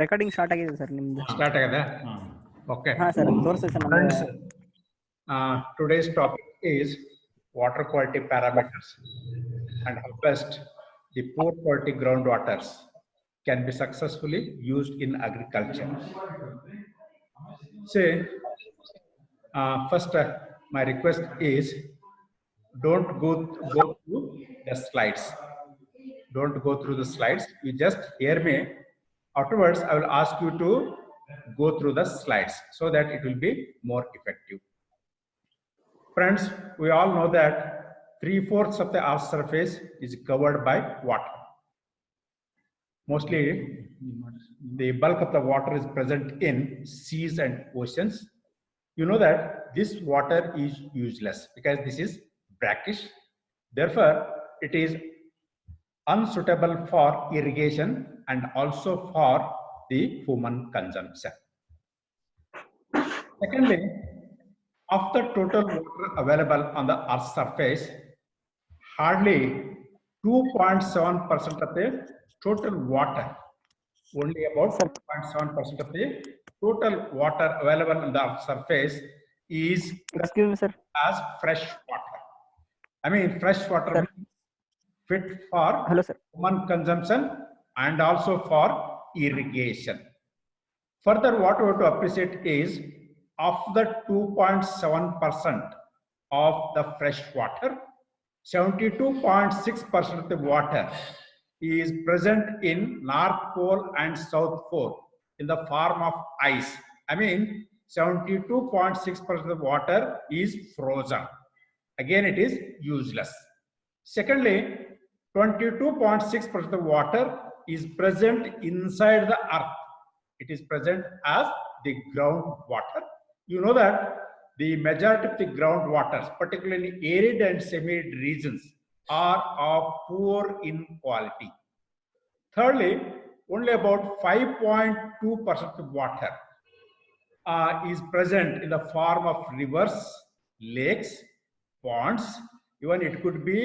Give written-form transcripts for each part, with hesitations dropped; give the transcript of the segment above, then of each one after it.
Recording start ಆಗಿದೆ sir ನಿಮ್ದು. Start ಆಗಿದೆ. ಓಕೆ ಸರ್ ತೋರಿಸ್ತೀವಿ sir. Friends, today's topic is water quality parameters and how best the poor quality groundwaters can be successfully used in agriculture. Say, first my request is don't go through the slides. Don't go through the slides. You just hear me. Afterwards, I will ask you to go through the slides so that it will be more effective. Friends, we all know that 3/4 of the Earth's surface is covered by water. Mostly, the bulk of the water is present in seas and oceans. You know that this water is useless because this is brackish. Therefore, it is unsuitable for irrigation and also for the human consumption. Secondly, of the total water available on the Earth's surface, hardly 2.7% of the total water, only about 2.7% of the total water available on the Earth's surface is as fresh water. I mean, fresh water means fit for human consumption and also for irrigation. Further, what we have to appreciate is of the 2.7% of the fresh water, 72.6% of the water is present in North Pole and South Pole in the form of ice. I mean, 72.6% of the water is frozen. Again, it is useless. Secondly, 22.6% of the water is present inside the earth. It is present as the groundwater. You know that the majority of the groundwaters, particularly arid and semi-arid regions, are of poor in quality. Thirdly, only about 5.2% of water is present in the form of rivers, lakes, ponds. Even it could be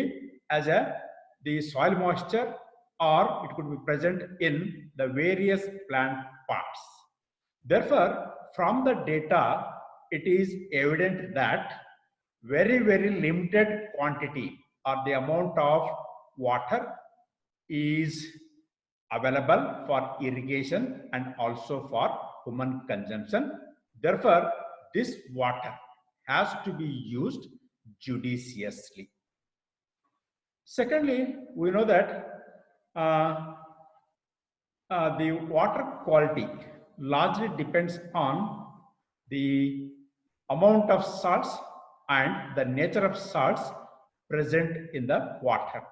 as the soil moisture, or it could be present in the various plant parts. Therefore, from the data, it is evident that very, very limited quantity or the amount of water is available for irrigation and also for human consumption. Therefore, this water has to be used judiciously. Secondly, we know that the water quality largely depends on the amount of salts and the nature of salts present in the water.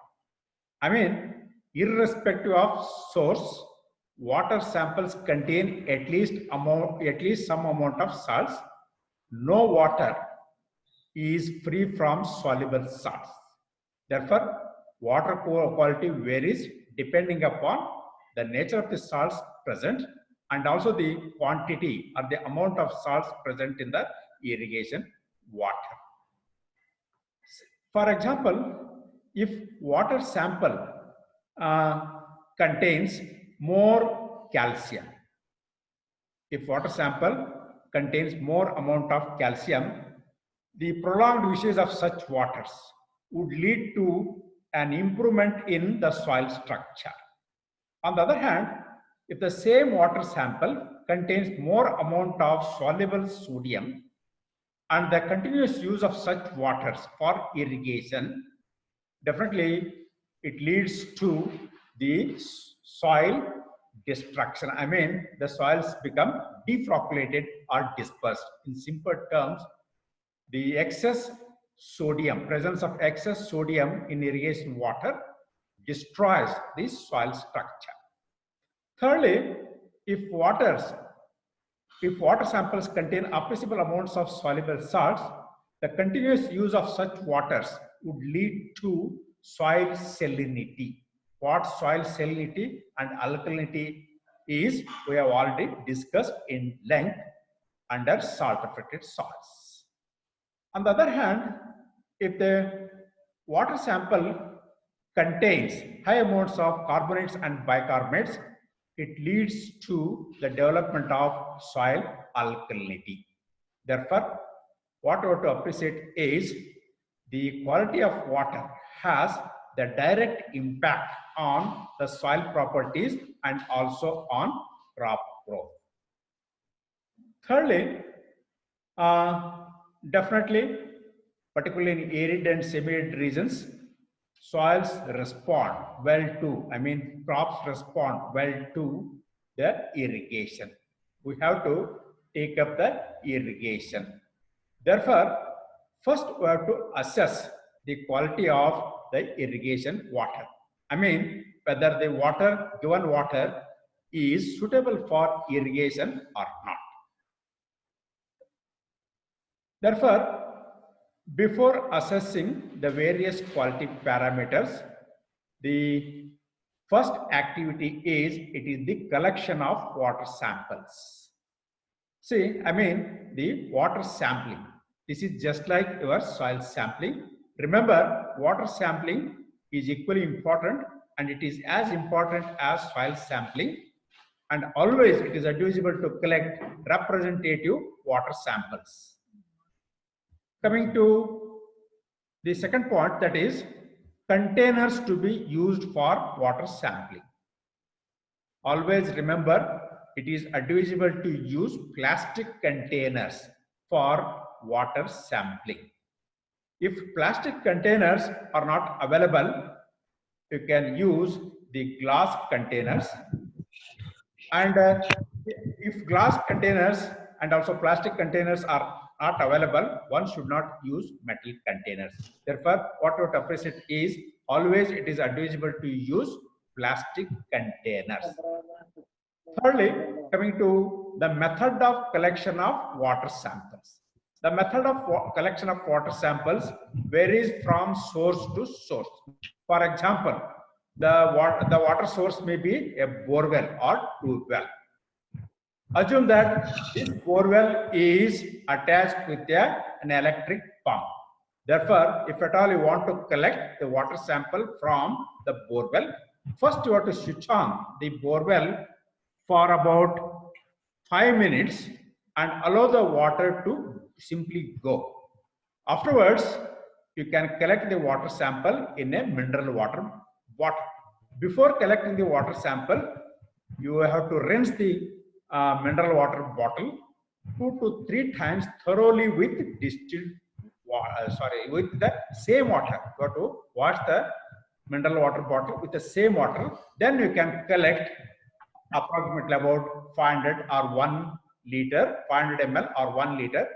I mean, irrespective of source, water samples contain at least some amount of salts. No water is free from soluble salts. Therefore, water quality varies depending upon the nature of the salts present and also the quantity or the amount of salts present in the irrigation water. For example, if water sample contains more calcium, if water sample contains more amount of calcium, the prolonged usage of such waters would lead to an improvement in the soil structure. On the other hand, if the same water sample contains more amount of soluble sodium and the continuous use of such waters for irrigation, definitely it leads to the soil destruction. I mean, the soils become deflocculated or dispersed. In simple terms, the excess sodium, presence of excess sodium in irrigation water destroys the soil structure. Thirdly, if water samples contain appreciable amounts of soluble salts, the continuous use of such waters would lead to soil salinity. What soil salinity and alkalinity is, we have already discussed in length. under salt affected soils. On the other hand, if the water sample contains high amounts of carbonates and bicarbonates, it leads to the development of soil alkalinity. Therefore, what we have to appreciate is the quality of water has the direct impact on the soil properties and also on crop growth. Thirdly, definitely, particularly in arid and semi-arid regions, soils respond well to, crops respond well to the irrigation. We have to take up the irrigation. Therefore, first we have to assess the quality of the irrigation water. Whether the given water is suitable for irrigation or not. Therefore, before assessing the various quality parameters, the first activity is the collection of water samples. See, the water sampling. This is just like your soil sampling. Remember, water sampling is equally important and it is as important as soil sampling. And always it is advisable to collect representative water samples. Coming to the second point, that is containers to be used for water sampling. Always remember, it is advisable to use plastic containers for water sampling. If plastic containers are not available, you can use the glass containers. And if glass containers and also plastic containers are not available, one should not use metal containers. Therefore, what we have to appreciate is always it is advisable to use plastic containers. Thirdly, coming to the method of collection of water samples. The method of collection of water samples varies from source to source. For example, the water source may be a borewell or tube well. Assume that this borewell is attached with an electric pump. Therefore, if at all you want to collect the water sample from the borewell, first you have to switch on the borewell for about 5 minutes and allow the water to simply go. Afterwards, you can collect the water sample in a mineral water bottle. Before collecting the water sample, you have to rinse the mineral water bottle 2 to 3 times thoroughly with distilled water, with the same water. You have to wash the mineral water bottle with the same water. Then you can collect approximately about 500 or 1 liter, 500 ml or 1 liter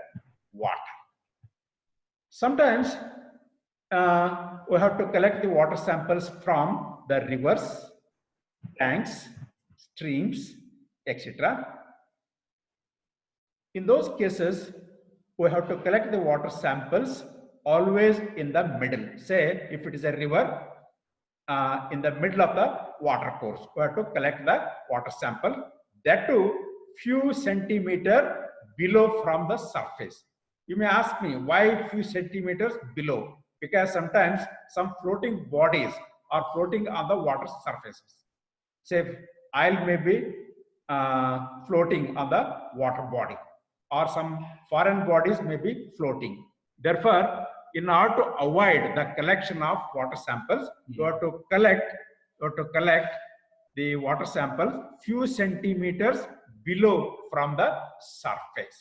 water. Sometimes we have to collect the water samples from the rivers, tanks, streams, etc. In those cases, we have to collect the water samples always in the middle. Say, if it is a river, in the middle of the water course, we have to collect the water sample, that too few centimeter below from the surface. You may ask me, why few centimeters below? Because sometimes some floating bodies are floating on the water surfaces. Say, oil may be floating on the water body, or some foreign bodies may be floating. Therefore, in order to avoid the collection of water samples, you have to collect the water sample few centimeters below from the surface.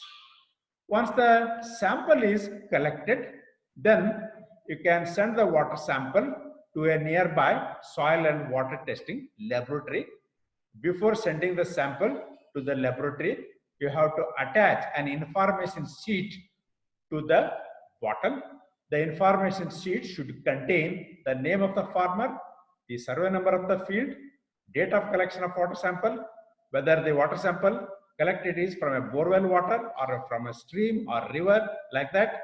Once the sample is collected, then you can send the water sample to a nearby soil and water testing laboratory. Before sending the sample to the laboratory, you have to attach an information sheet to the bottle. The information sheet should contain the name of the farmer, the survey number of the field, date of collection of water sample, whether the water sample collected is from a borewell water or from a stream or river, like that,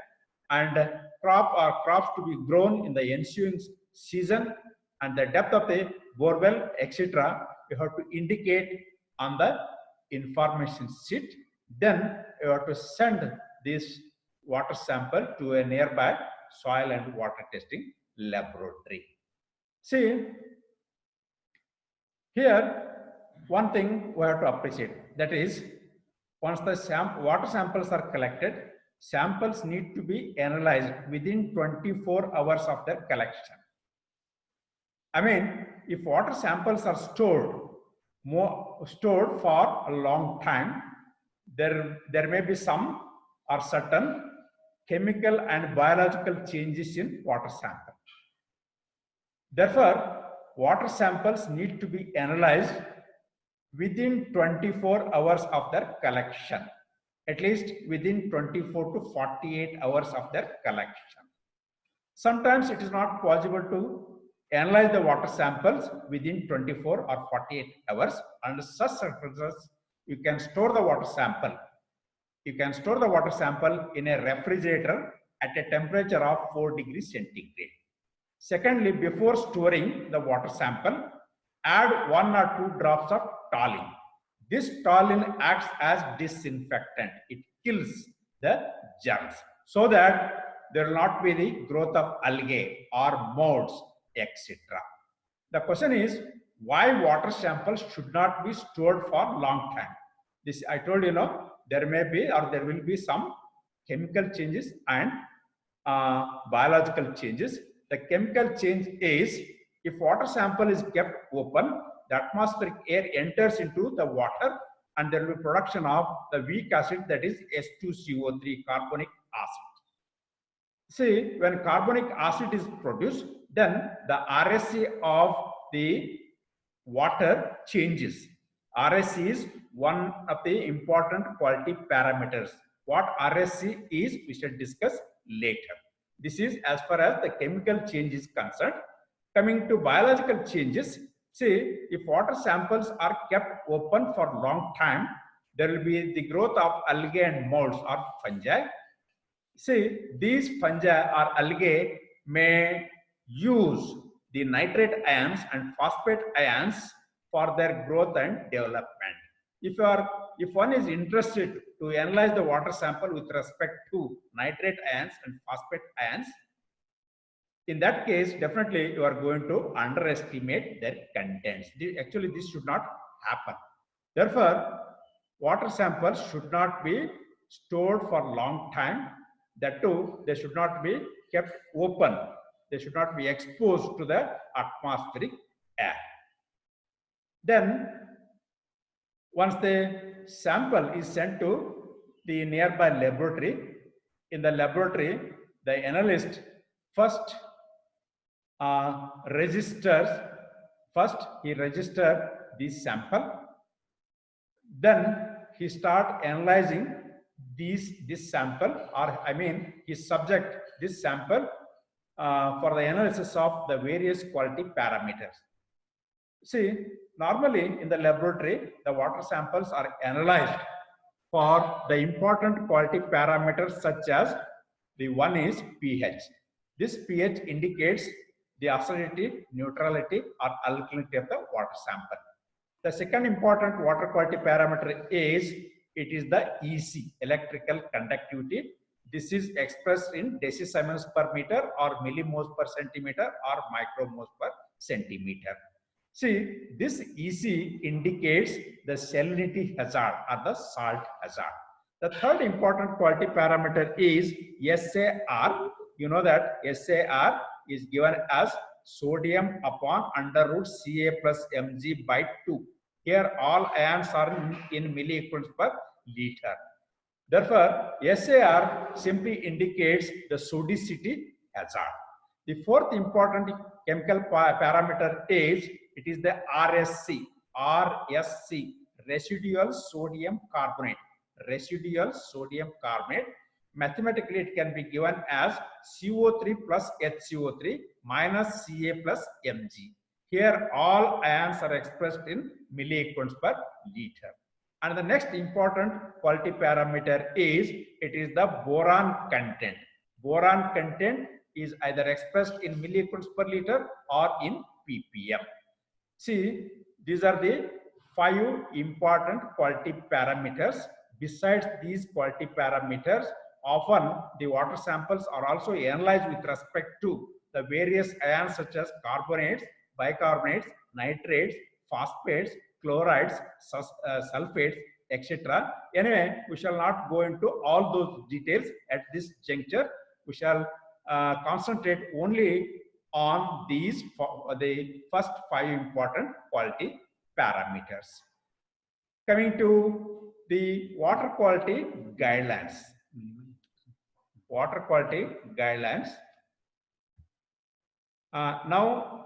and crop or crops to be grown in the ensuing season, and the depth of the borewell, etc. You have to indicate on the information sheet. Then you have to send this water sample to a nearby soil and water testing laboratory. See, here one thing we have to appreciate, that is, once the water samples are collected, samples need to be analyzed within 24 hours of their collection. I mean, if water samples are stored for a long time, there may be some or certain chemical and biological changes in water sample. Therefore, water samples need to be analyzed within 24 hours of their collection, at least within 24 to 48 hours of their collection. Sometimes it is not possible to analyze the water samples within 24 or 48 hours. Under such circumstances, you can store the water sample. You can store the water sample in a refrigerator at a temperature of 4 degrees centigrade. Secondly, before storing the water sample, add 1 or 2 drops of toluene. This toluene acts as disinfectant. It kills the germs so that there will not be the growth of algae or molds, etc. The question is, why water samples should not be stored for a long time? This I told you, there may be or there will be some chemical changes and biological changes. The chemical change is, if water sample is kept open, the atmospheric air enters into the water and there will be production of the weak acid, that is H2CO3, carbonic acid. See, when carbonic acid is produced, then the RSC of the water changes. RSC is one of the important quality parameters. What RSC is, we shall discuss later. This is as far as the chemical change is concerned. Coming to biological changes, see, if water samples are kept open for a long time, there will be the growth of algae and molds or fungi. See, these fungi or algae may use the nitrate ions and phosphate ions for their growth and development. If one is interested to analyze the water sample with respect to nitrate ions and phosphate ions, in that case, definitely you are going to underestimate their contents. Actually, this should not happen. Therefore, water samples should not be stored for a long time. That too, they should not be kept open. They should not be exposed to the atmospheric air. Then, once the sample is sent to the nearby laboratory, in the laboratory, the analyst first registers the sample. Then he start analyzing this sample, or I mean, he subject this sample for the analysis of the various quality parameters. See, normally in the laboratory, the water samples are analyzed for the important quality parameters, such as the one is pH. This pH indicates the acidity, neutrality, or alkalinity of the water sample. The second important water quality parameter is, it is the EC, electrical conductivity. This is expressed in decisiemens per meter or millimoles per centimeter or micromoles per centimeter. See, this EC indicates the salinity hazard or the salt hazard. The third important quality parameter is SAR. You know that SAR is given as sodium upon under root Ca plus Mg by 2. Here all ions are in milliequivalents per liter. Therefore, SAR simply indicates the sodicity hazard. The fourth important chemical parameter is, it is the RSC, residual sodium carbonate. Residual sodium carbonate. Mathematically, it can be given as CO3 plus HCO3 minus Ca plus Mg. Here, all ions are expressed in milliequivalents per liter. And the next important quality parameter is, it is the boron content. Boron content is either expressed in milliequivalents per liter or in ppm. See, these are the 5 important quality parameters besides these quality parameters, often the water samples are also analyzed with respect to the various ions such as carbonates, bicarbonates, nitrates, phosphates, chlorides, sulfates, etc. Anyway, we shall not go into all those details at this juncture. We shall concentrate only on these the first 5 important quality parameters. Coming to the water quality guidelines. Water quality guidelines. Now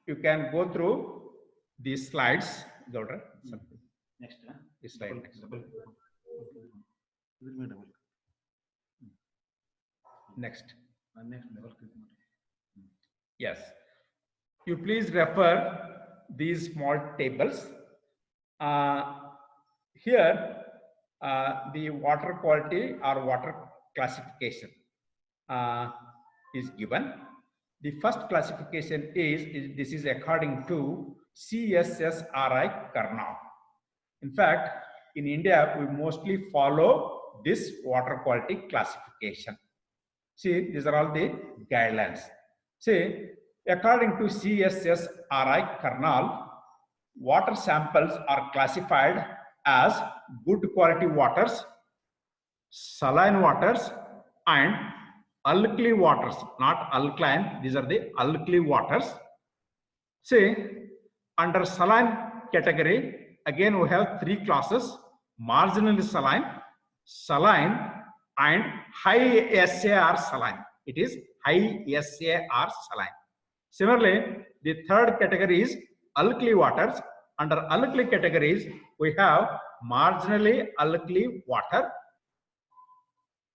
you can go through these slides. Next. This slide. Next. Yes. You please refer these small tables. Here, the water quality or water classification is given. The first classification is this is according to CSSRI Karnal. In fact, in India, we mostly follow this water quality classification. See, these are all the guidelines. See, according to CSSRI Karnal, water samples are classified as good quality waters, saline waters, and alkali waters, not alkaline. These are the alkali waters. See, under saline category, again we have 3 classes: marginally saline, saline, and high SAR saline. It is high SAR saline. Similarly, the third category is alkali waters. Under alkali categories, we have marginally alkali water,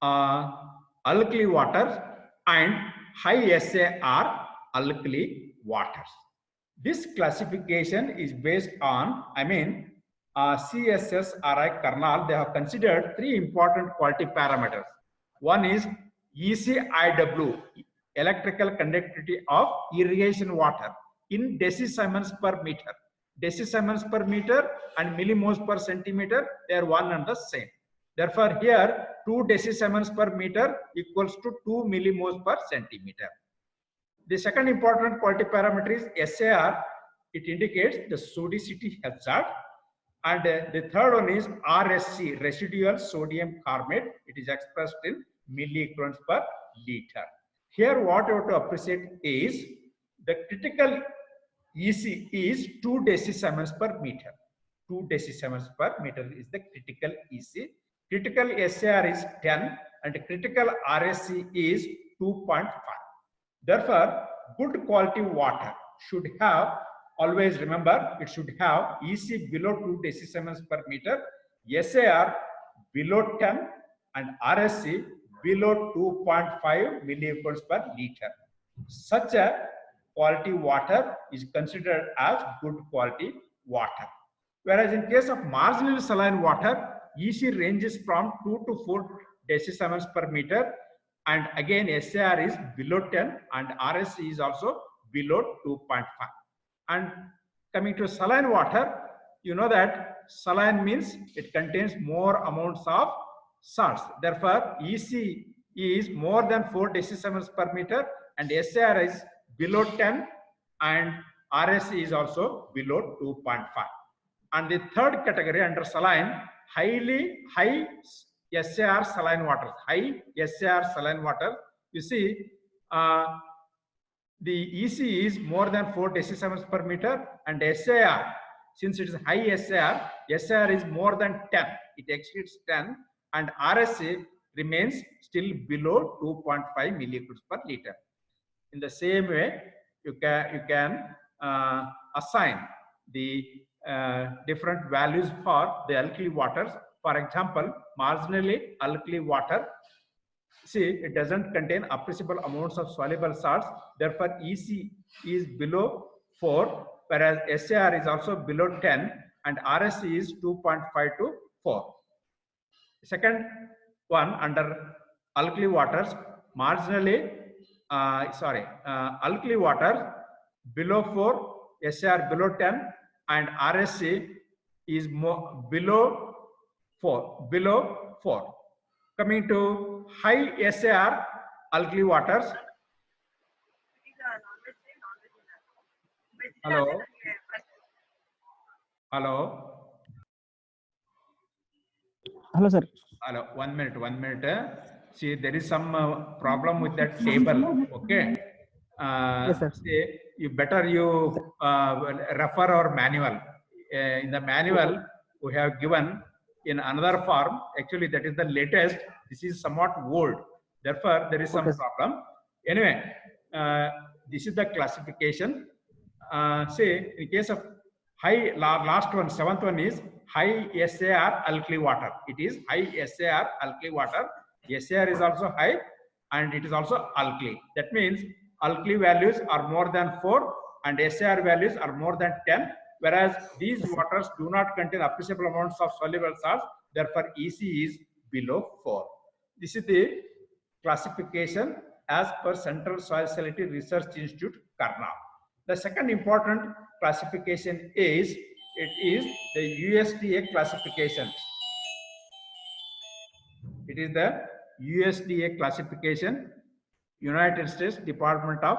alkali waters, and high SAR alkali waters. This classification is based on, CSSRI Karnal. They have considered 3 important quality parameters. One is ECIW, electrical conductivity of irrigation water, in decisiemens per meter. Decisiemens per meter and millimoles per centimeter, they are one and the same. Therefore, here 2 decisiemens per meter equals to 2 millimoles per centimeter. The second important quality parameter is SAR. It indicates the sodicity hazard. And the third one is RSC, residual sodium carbonate. It is expressed in milliequivalents per liter. Here, what you have to appreciate is the critical EC is 2 decisiemens per meter. 2 decisiemens per meter is the critical EC. Critical SAR is 10 and critical RSC is 2.5. Therefore, good quality water should have, always remember, it should have EC below 2 decisiemens per meter, SAR below 10, and RSC below 2.5 milliequivalents per liter. Such a quality water is considered as good quality water. Whereas in case of marginally saline water, EC ranges from 2 to 4 decisiemens per meter, and again SAR is below 10 and RSC is also below 2.5. And coming to saline water, you know that saline means it contains more amounts of salts. Therefore, EC is more than 4 decisiemens per meter and SAR is below 10 and RSC is also below 2.5. And the third category under saline, high SAR saline water. High SAR saline water, you see, the EC is more than 4 decisiemens per meter and SAR, since it is high SAR is more than 10. It exceeds 10 and RSC remains still below 2.5 milliequivalents per liter. In the same way, you can assign the different values for the alkali waters. For example, marginally alkali water, see, it doesn't contain appreciable amounts of soluble salts. Therefore, EC is below 4, whereas SAR is also below 10 and RSC is 2.5 to 4. Second one under alkali waters, marginally, alkali water below 4, SAR below 10 and RSC is below 4, below 4. Coming to high SAR alkali waters. Hello. Hello. Hello, sir. Hello. 1 minute. 1 minute. See, there is some problem with that table. Okay. Yes, sir. See, you better refer our manual. In the manual, we have given in another form. Actually, that is the latest. This is somewhat old. Therefore, there is some Okay, sir. problem. Anyway, this is the classification. Say, in case of high, last one, seventh one is high SAR alkali water. It is high SAR alkali water. SAR is also high and it is also alkali. That means alkali values are more than 4 and SAR values are more than 10. Whereas these waters do not contain appreciable amounts of soluble salts. Therefore, EC is below 4. This is the classification as per Central Soil Salinity Research Institute, Karnal. The second important classification is the USDA classification. It is the USDA classification, United States Department of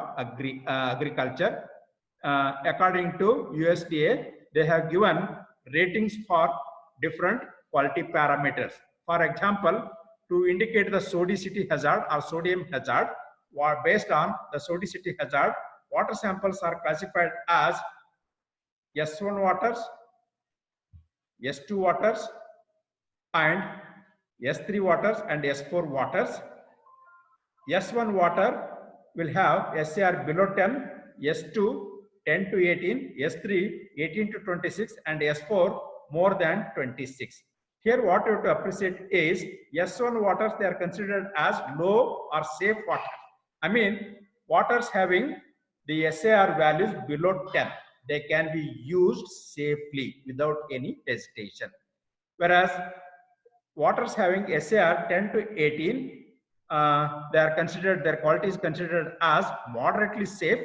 Agriculture. According to USDA, they have given ratings for different quality parameters. For example, to indicate the sodicity hazard or sodium hazard, based on the sodicity hazard, water samples are classified as S1 waters, S2 waters, and S3 waters and S4 waters. S1 water will have SAR below 10, S2 10 to 18, S3 18 to 26, and S4 more than 26. Here what you have to appreciate is S1 waters, they are considered as low or safe water. I mean, waters having the SAR values below 10, they can be used safely without any hesitation. Whereas waters having SAR 10 to 18, their quality is considered as moderately safe.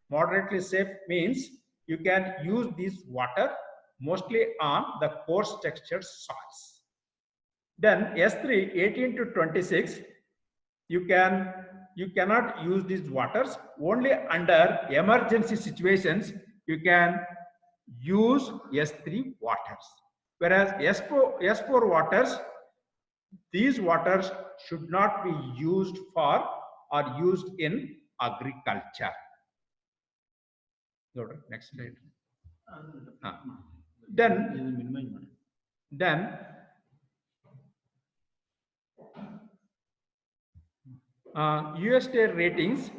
Moderately safe means you can use this water mostly on the coarse textured soils. Then S3 18 to 26, you cannot use these waters. Only under emergency situations you can use S3 waters. Whereas S4 waters, these waters should not be used for or used in agriculture. Go to next slide. Then USDA ratings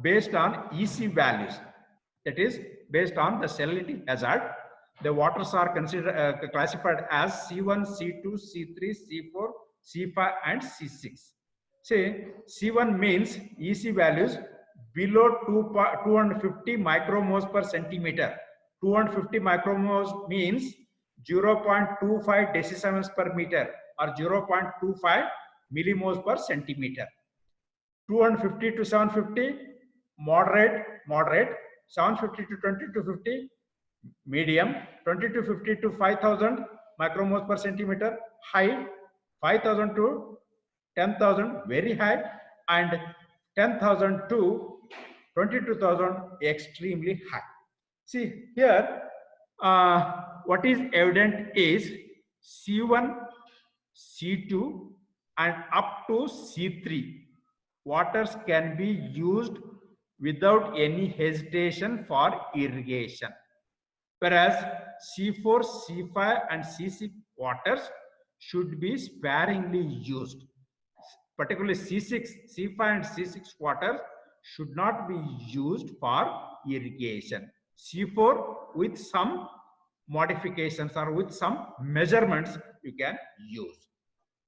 based on EC values, that is based on the salinity hazard. The waters are considered classified as C1, C2, C3, C4, C5, and C6. Say C1 means EC values below 250 micromoles per centimeter. 250 micromoles means 0.25 decisiemens per meter or 0.25 millimoles per centimeter. 250 to 750 moderate, 750 to 20 to 50 medium, 20 to 50 to 5000 micromoles per centimeter high, 5000 to 10,000 very high, and 10,000 to 22,000 extremely high. See here, what is evident is C1, C2 and up to C3 waters can be used without any hesitation for irrigation. Whereas C4, C5 and C6 waters should be sparingly used. Particularly C6, C5 and C6 water should not be used for irrigation. C4 with some modifications or with some measurements you can use.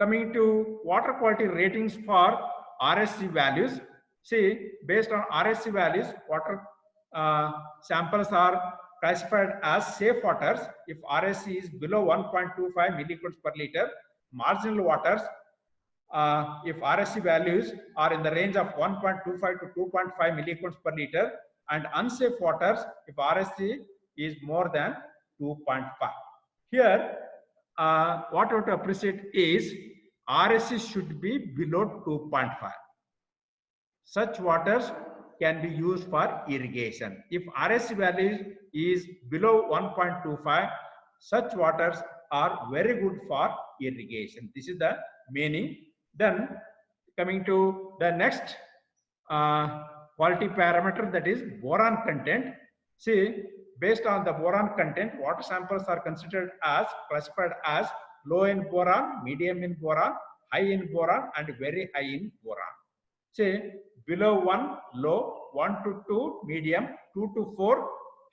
Coming to water quality ratings for RSC values. See, based on RSC values, water samples are classified as safe waters if RSC is below 1.25 milligrams per liter. Marginal waters, if RSC values are in the range of 1.25 to 2.5 milligrams per liter, and unsafe waters if RSC is more than 2.5. Here, what I want to appreciate is RSC should be below 2.5. Such waters can be used for irrigation. If RSC value is below 1.25, such waters are very good for irrigation. This is the meaning. Then coming to the next quality parameter, that is boron content. See, based on the boron content, water samples are considered as classified as low in boron, medium in boron, high in boron, and very high in boron. Say below 1 low, 1 to 2 medium, 2 to 4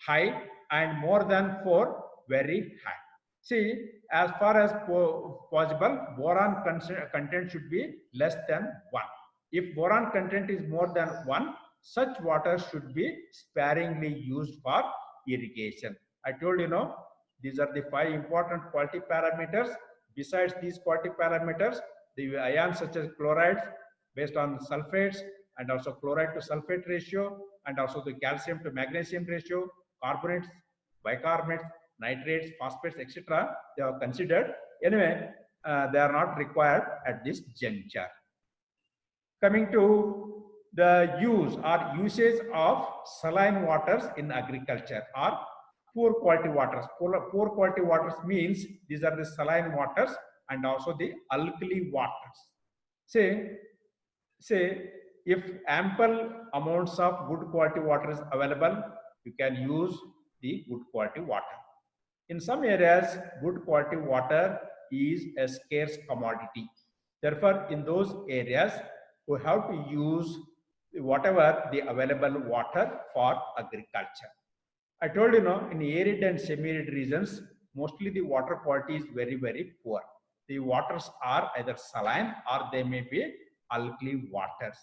high, and more than 4 very high. See, as far as possible, boron content should be less than 1. If boron content is more than 1, such water should be sparingly used for irrigation. I told you, these are the 5 important quality parameters. Besides these quality parameters, the ions such as chlorides based on sulfates, and also chloride to sulfate ratio, and also the calcium to magnesium ratio, carbonates, bicarbonates, nitrates, phosphates, etc. They are considered. Anyway, they are not required at this juncture. Coming to the use or usage of saline waters in agriculture or poor quality waters. Poor quality waters means these are the saline waters and also the alkali waters. Say if ample amounts of good quality water is available, you can use the good quality water. In some areas, good quality water is a scarce commodity. Therefore, in those areas, we have to use whatever the available water for agriculture. I told you, in arid and semi-arid regions, mostly the water quality is very, very poor. The waters are either saline or they may be alkali waters.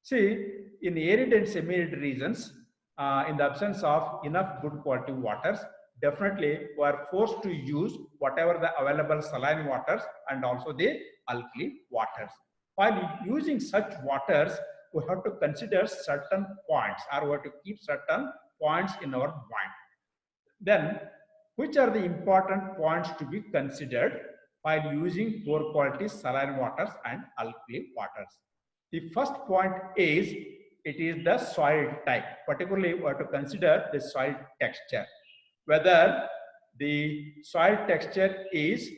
See, in arid and semi-arid regions, in the absence of enough good quality waters, definitely we are forced to use whatever the available saline waters and also the alkali waters. While using such waters, we have to consider certain points, or we have to keep certain points in our mind. Then, which are the important points to be considered while using poor quality saline waters and alkali waters? The first point is, it is the soil type. Particularly, we have to consider the soil texture. Whether the soil texture is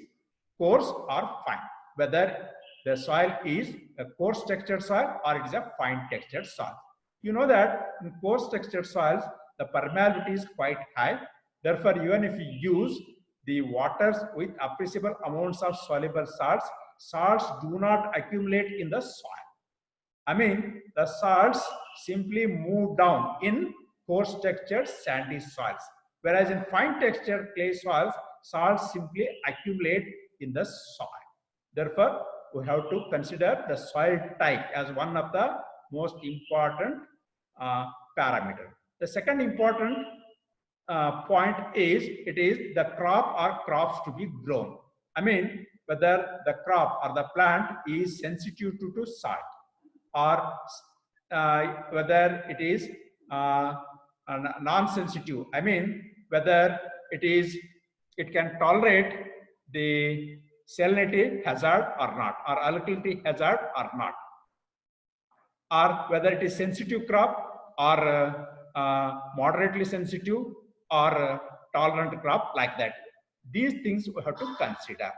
coarse or fine. Whether the soil is a coarse textured soil or it is a fine textured soil. You know that in coarse textured soils, the permeability is quite high. Therefore, even if you use the waters with appreciable amounts of soluble salts, salts do not accumulate in the soil. I mean, the salts simply move down in coarse textured sandy soils. Whereas in fine textured clay soils, salts simply accumulate in the soil. Therefore, we have to consider the soil type as one of the most important parameter. The second important point is, it is the crop or crops to be grown. I mean, whether the crop or the plant is sensitive to salt, or whether it is non-sensitive. I mean, whether it can tolerate the salinity hazard or not, or alkalinity hazard or not, or whether it is sensitive crop or moderately sensitive or tolerant crop, like that. These things we have to consider.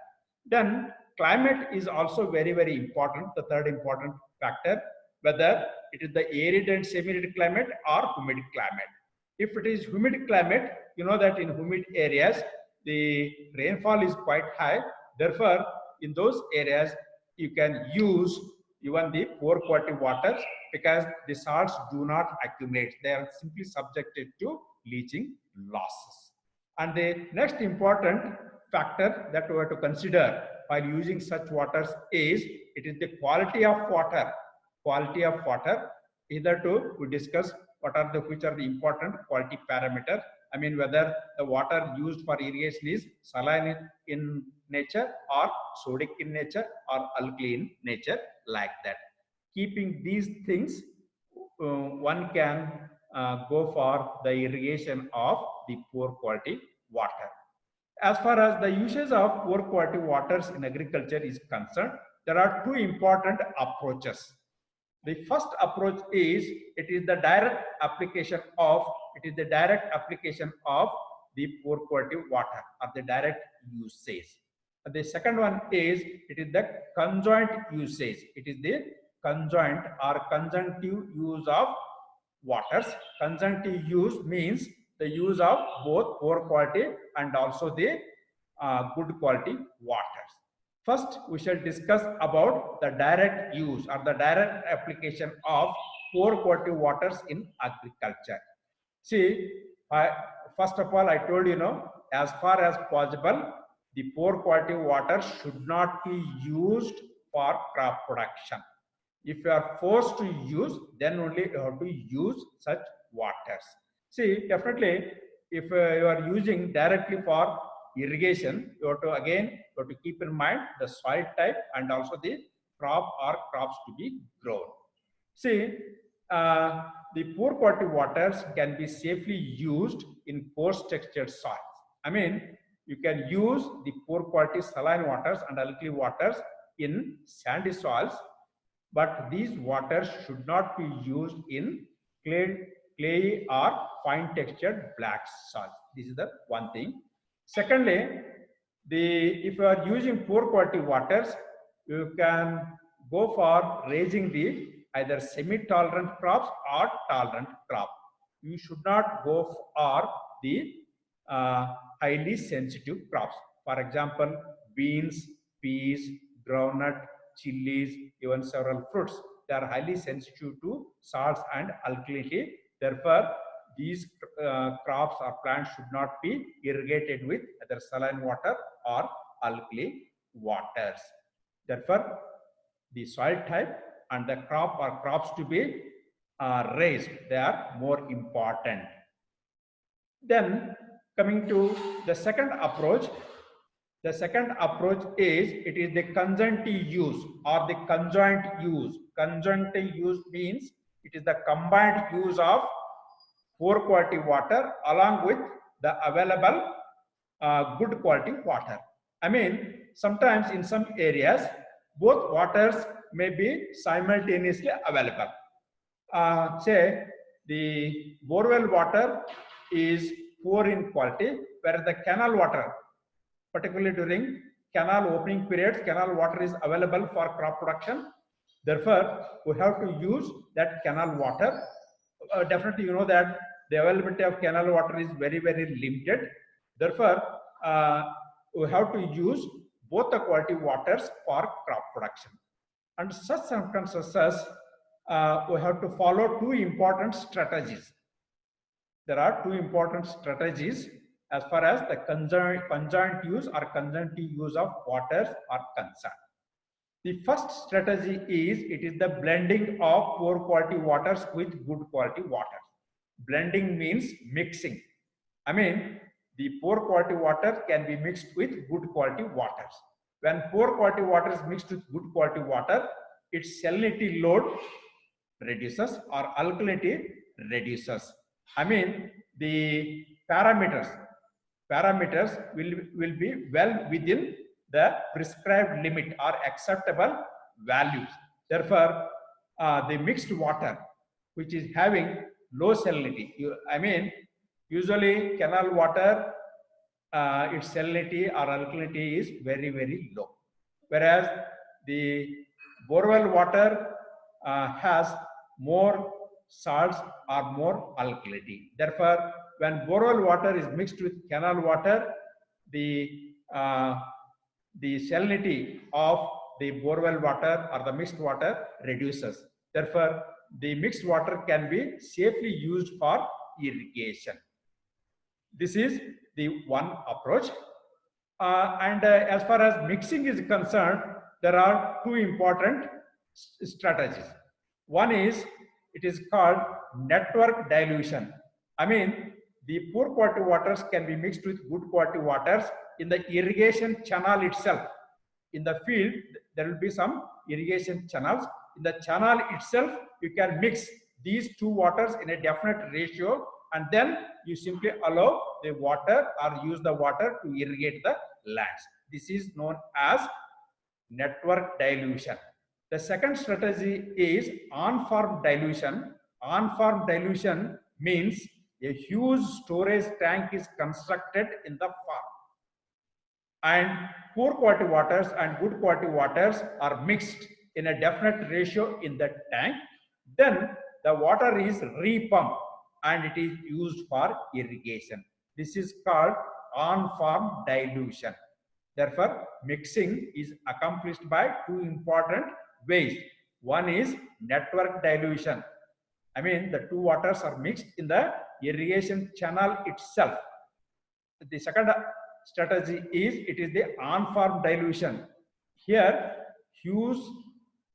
Then climate is also very, very important. The third important factor, whether it is the arid and semi-arid climate or humid climate. If it is humid climate, you know that in humid areas, the rainfall is quite high. Therefore, in those areas, you can use even the poor quality waters because the salts do not accumulate. They are simply subjected to leaching losses. And the next important factor that we have to consider while using such waters is, it is the quality of water. Quality of water. Hitherto we discussed which are the important quality parameters. I mean, whether the water used for irrigation is saline in nature or sodic in nature or alkali in nature, like that. Keeping these things, one can go for the irrigation of the poor quality water. As far as the usage of poor quality waters in agriculture is concerned, there are two important approaches. The first approach is the direct application of the poor quality water or the direct usage. The second one is the conjoint usage. It is the conjoint or conjunctive use of waters. Conjunctive use means the use of both poor quality and also the good quality waters. First, we shall discuss about the direct use or the direct application of poor quality waters in agriculture. See, first of all, I told as far as possible, the poor quality water should not be used for crop production. If you are forced to use, then only you have to use such waters. See, definitely, if you are using directly for irrigation, you have to keep in mind the soil type and also the crop or crops to be grown. See, the poor quality waters can be safely used in coarse textured soils. I mean, you can use the poor quality saline waters and alkali waters in sandy soils, but these waters should not be used in clay or fine textured black soil. This is the one thing. Secondly, if you are using poor quality waters, you can go for raising the either semi-tolerant crops or tolerant crop. You should not go for the highly sensitive crops. For example, beans, peas, groundnut, chilies, even several fruits. They are highly sensitive to salts and alkalinity. Therefore, these crops or plants should not be irrigated with either saline water or alkali waters. Therefore, the soil type and the crop or crops to be raised, they are more important. Then coming to the second approach, the second approach is the conjunctive use or the conjoint use. Conjunctive use means it is the combined use of poor quality water along with the available good quality water. I mean, sometimes in some areas, both waters may be simultaneously available. Say the borewell water is poor in quality, whereas the canal water, particularly during canal opening periods, canal water is available for crop production. Therefore, we have to use that canal water. Definitely, you know that the availability of canal water is very, very limited. Therefore, we have to use both the quality waters for crop production. Under such circumstances, we have to follow two important strategies. There are two important strategies as far as the conjoint use or conjunctive use of waters are concerned. The first strategy is the blending of poor quality waters with good quality waters. Blending means mixing. I mean, the poor quality water can be mixed with good quality waters. When poor quality water is mixed with good quality water, its salinity load reduces or alkalinity reduces. I mean, the parameters will be well within the prescribed limit or acceptable values. Therefore, the mixed water which is having low salinity, I mean, usually canal water, its salinity or alkalinity is very, very low, whereas the borewell water has more salts or more alkalinity. Therefore, when borewell water is mixed with canal water, the salinity of the borewell water or the mixed water reduces. Therefore, the mixed water can be safely used for irrigation. This is the one approach. As far as mixing is concerned, there are two important strategies. One is, it is called network dilution. I mean, the poor quality waters can be mixed with good quality waters in the irrigation channel itself. In the field, there will be some irrigation channels. In the channel itself, you can mix these two waters in a definite ratio and then you simply allow the water or use the water to irrigate the lands. This is known as network dilution. The second strategy is on-farm dilution. On-farm dilution means a huge storage tank is constructed in the farm, and poor quality waters and good quality waters are mixed in a definite ratio in the tank. Then the water is repumped and it is used for irrigation. This is called on-farm dilution. Therefore, mixing is accomplished by two important ways. One is network dilution. I mean, the two waters are mixed in the irrigation channel itself. The second strategy is it is the on-farm dilution. Here, huge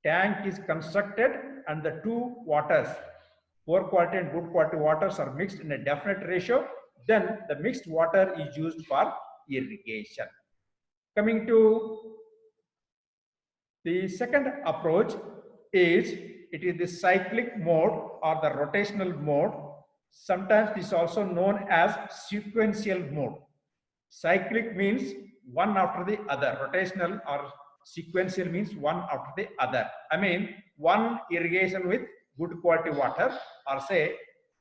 tank is constructed and the two waters, poor quality and good quality waters, are mixed in a definite ratio. Then the mixed water is used for irrigation. Coming to the second approach is it is the cyclic mode or the rotational mode. Sometimes this is also known as sequential mode. Cyclic means one after the other. Rotational or sequential means one after the other. I mean, one irrigation with good quality water, or say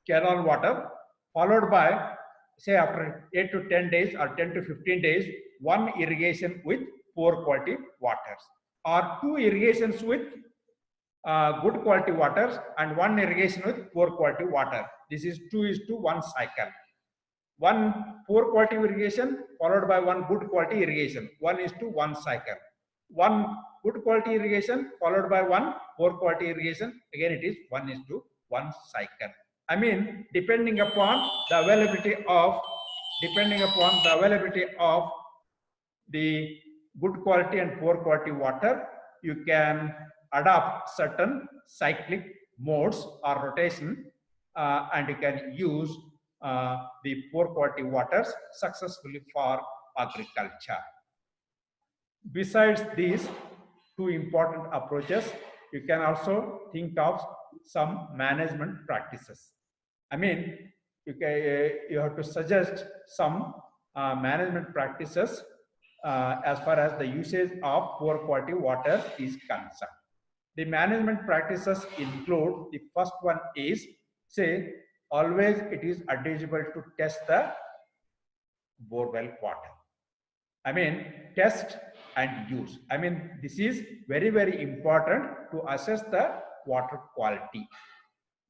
canal water, followed by, say, after 8 to 10 days or 10 to 15 days, one irrigation with poor quality waters, or two irrigations with good quality waters and one irrigation with poor quality water. This is 2:1 cycle. One poor quality irrigation followed by one good quality irrigation, 1:1 cycle. One good quality irrigation followed by one poor quality irrigation, again it is 1:1 cycle. I mean, depending upon the availability of the good quality and poor quality water, you can adopt certain cyclic modes or rotation, and you can use the poor quality waters successfully for agriculture. Besides these two important approaches, you can also think of some management practices. I mean, you have to suggest some management practices as far as the usage of poor quality water is concerned. The management practices include, the first one is, say, always it is advisable to test the borewell water. I mean, test and use. I mean, this is very, very important to assess the water quality.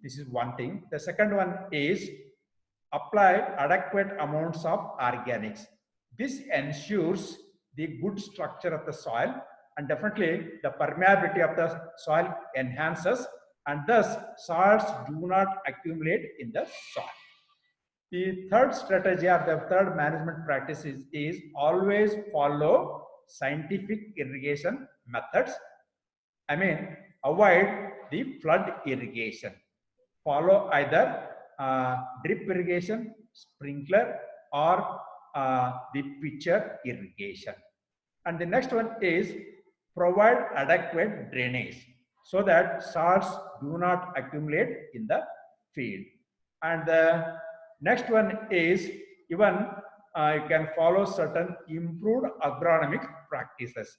This is one thing. The second one is apply adequate amounts of organics. This ensures the good structure of the soil, and definitely the permeability of the soil enhances, and thus salts do not accumulate in the soil. The third strategy or the third management practice is always follow scientific irrigation methods. I mean, avoid the flood irrigation. Follow either drip irrigation, sprinkler, or the pitcher irrigation. And the next one is provide adequate drainage so that salts do not accumulate in the field. And the next one is even you can follow certain improved agronomic practices,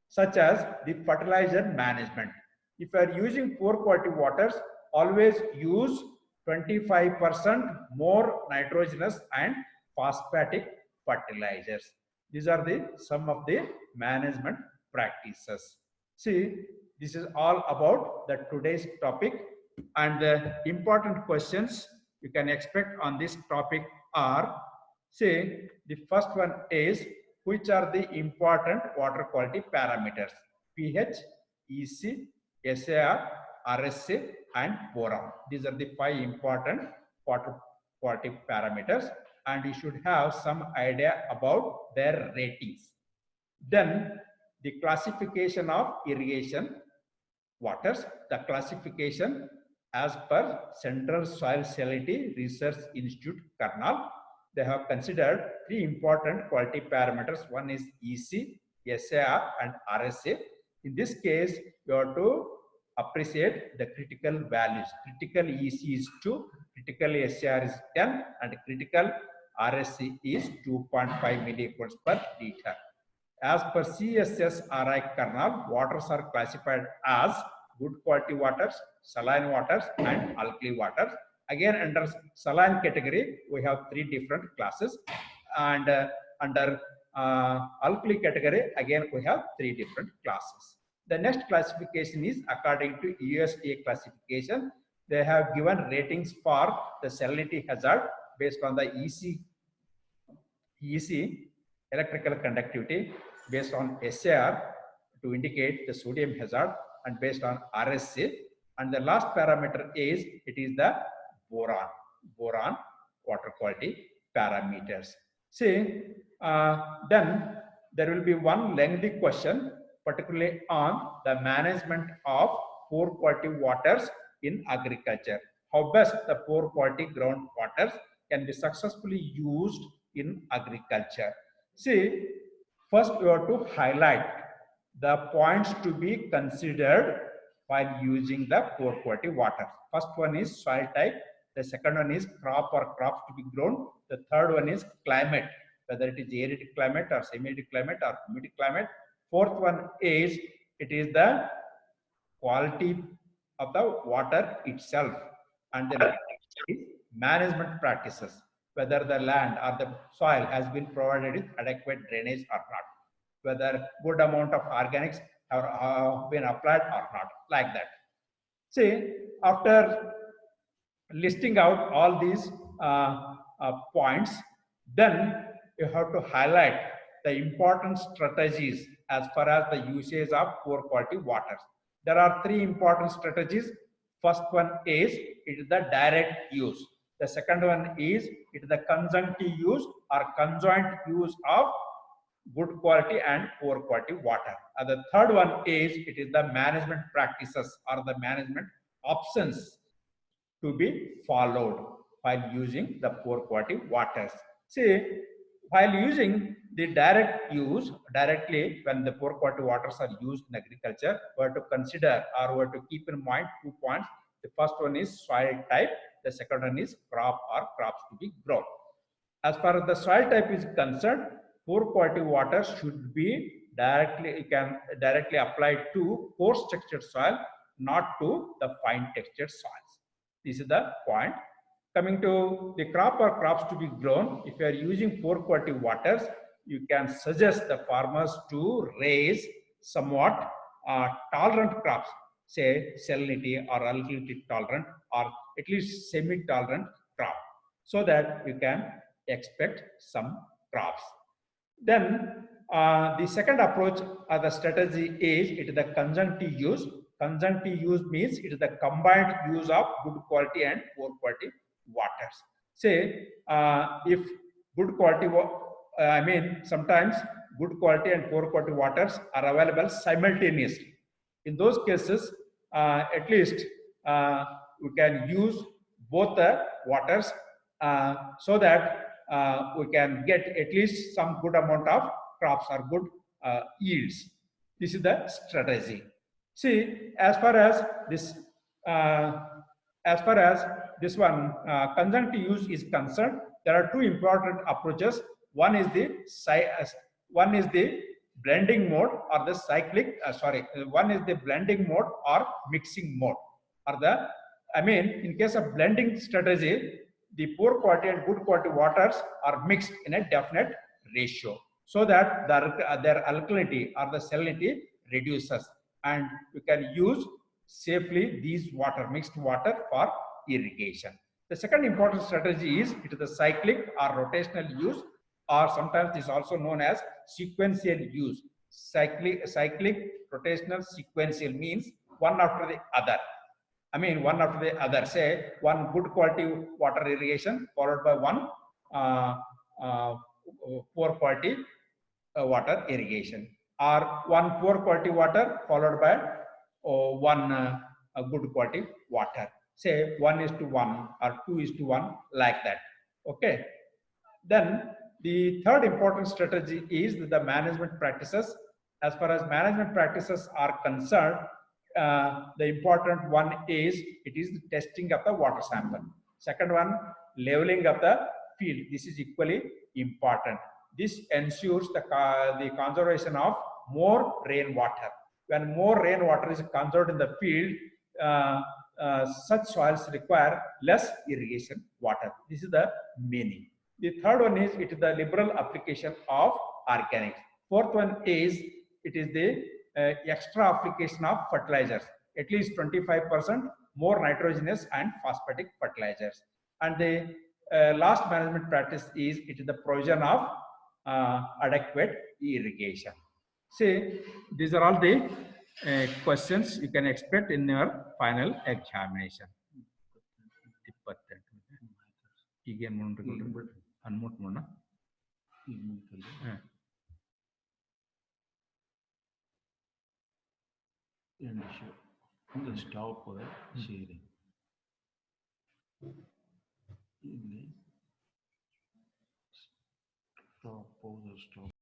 such as the fertilizer management. If you are using poor quality waters, always use 25% more nitrogenous and phosphatic fertilizers. These are some of the management practices. See, this is all about the today's topic, and the important questions you can expect on this topic are, say, the first one is, which are the important water quality parameters? pH, EC, SAR, RSA, and boron. These are the 5 important water quality parameters, and you should have some idea about their ratings. Then the classification of irrigation waters, the classification as per Central Soil Salinity Research Institute, Karnal. They have considered 3 important quality parameters. One is EC, SAR, and RSA. In this case, you have to appreciate the critical values. Critical EC is 2, critical SAR is 10, and critical RSC is 2.5 milliequivalents per liter. As per CSSRI kernel, waters are classified as good quality waters, saline waters, and alkali waters. Again, under saline category, we have 3 different classes, and under alkali category, again we have 3 different classes. The next classification is according to USDA classification. They have given ratings for the salinity hazard based on the EC, electrical conductivity, based on SAR to indicate the sodium hazard, and based on RSC. And the last parameter is, it is the boron water quality parameters. See, then there will be one lengthy question, particularly on the management of poor quality waters in agriculture. How best the poor quality ground waters can be successfully used in agriculture. See, first we have to highlight the points to be considered while using the poor quality water. First one is soil type. The second one is crop or crops to be grown. The third one is climate, whether it is arid climate or semi-arid climate or humid climate. Fourth one is, it is the quality of the water itself. And then management practices, whether the land or the soil has been provided with adequate drainage or not, whether good amount of organics have been applied or not, like that. See, after listing out all these points, then you have to highlight the important strategies as far as the usage of poor quality waters. There are 3 important strategies. First one is, it is the direct use. The second one is, it is the conjunctive use or conjoint use of good quality and poor quality water. And the third one is, it is the management practices or the management options to be followed while using the poor quality waters. See, while using the direct use, directly when the poor quality waters are used in agriculture, we have to consider or we have to keep in mind 2 points. The first one is soil type. The second one is crop or crops to be grown. As far as the soil type is concerned, poor quality water should be directly applied to coarse textured soil, not to the fine textured soils. This is the point. Coming to the crop or crops to be grown, if you are using poor quality waters, you can suggest the farmers to raise somewhat tolerant crops, say salinity or alkalinity tolerant, or at least semi-tolerant crop, so that you can expect some crops. Then the second approach or the strategy is, it is the conjunctive use. Conjunctive use means it is the combined use of good quality and poor quality waters. Say, if good quality, sometimes good quality and poor quality waters are available simultaneously. In those cases, at least we can use both the waters so that we can get at least some good amount of crops or good yields. This is the strategy. See, as far as this conjunctive use is concerned, there are 2 important approaches. One is the blending mode or the cyclic. One is the blending mode or mixing mode. In case of blending strategy, the poor quality and good quality waters are mixed in a definite ratio, so that their alkalinity or the salinity reduces, and you can use safely these mixed water for irrigation. The second important strategy is, it is the cyclic or rotational use, or sometimes it is also known as sequential use. Cyclic, rotational, sequential means one after the other. One after the other. Say, one good quality water irrigation followed by one poor quality water irrigation, or one poor quality water followed by one good quality water. Say 1:1 or 2:1, like that. Okay. Then the third important strategy is the management practices. As far as management practices are concerned, the important one is it is the testing of the water sample. Second one, leveling of the field. This is equally important. This ensures the conservation of more rainwater. When more rainwater is conserved in the field, such soils require less irrigation water. This is the meaning. The third one is it is the liberal application of organics. Fourth one is it is the extra application of fertilizers, at least 25% more nitrogenous and phosphatic fertilizers. And the last management practice is it is the provision of adequate irrigation. See, these are all the questions you can expect in your final examination. Unmute ಮಾಡೋಣ. Stop sharing. Stop.